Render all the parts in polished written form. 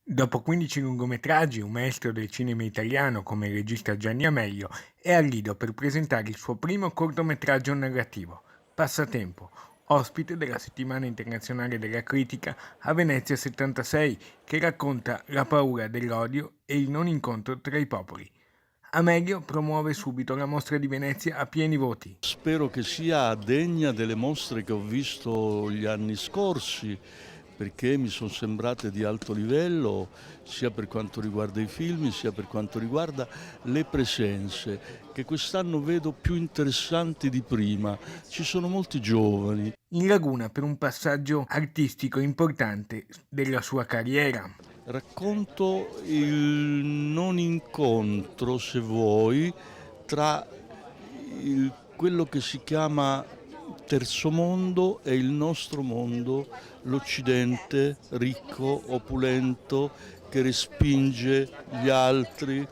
Dopo 15 lungometraggi, un maestro del cinema italiano come il regista Gianni Amelio è al Lido per presentare il suo primo cortometraggio narrativo, Passatempo, ospite della Settimana Internazionale della Critica a Venezia 76, che racconta la paura dell'odio e il non incontro tra i popoli. Amelio promuove subito la mostra di Venezia a pieni voti. Spero che sia degna delle mostre che ho visto gli anni scorsi, perché mi sono sembrate di alto livello, sia per quanto riguarda i film, sia per quanto riguarda le presenze, che quest'anno vedo più interessanti di prima. Ci sono molti giovani. In Laguna per un passaggio artistico importante della sua carriera. Racconto il non incontro, se vuoi, tra quello che si chiama terzo mondo e il nostro mondo, l'Occidente ricco, opulento, che respinge gli altri,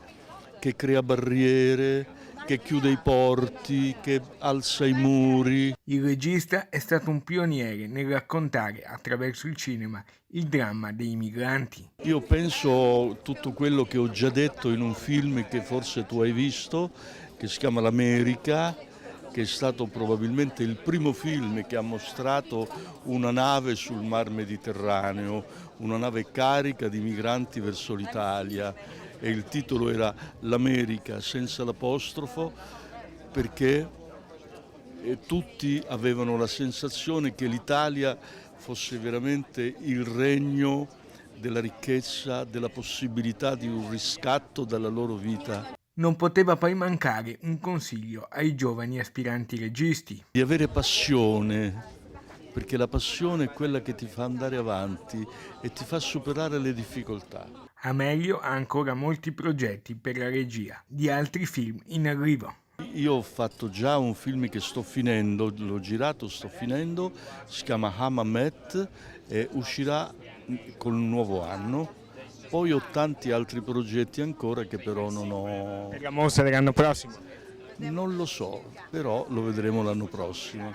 che crea barriere, che chiude i porti, che alza i muri. Il regista è stato un pioniere nel raccontare attraverso il cinema il dramma dei migranti. Io penso tutto quello che ho già detto in un film che forse tu hai visto, che si chiama L'America, che è stato probabilmente il primo film che ha mostrato una nave sul mar Mediterraneo, una nave carica di migranti verso l'Italia, e il titolo era L'America senza l'apostrofo, perché tutti avevano la sensazione che l'Italia fosse veramente il regno della ricchezza, della possibilità di un riscatto dalla loro vita. Non poteva poi mancare un consiglio ai giovani aspiranti registi. Di avere passione, perché la passione è quella che ti fa andare avanti e ti fa superare le difficoltà. Amelio ha ancora molti progetti per la regia di altri film in arrivo. Io ho fatto già un film che sto finendo, l'ho girato, sto finendo, si chiama Hammamet e uscirà con un nuovo anno. Poi ho tanti altri progetti ancora che però non ho. Per la mostra dell'anno prossimo. Non lo so, però lo vedremo l'anno prossimo.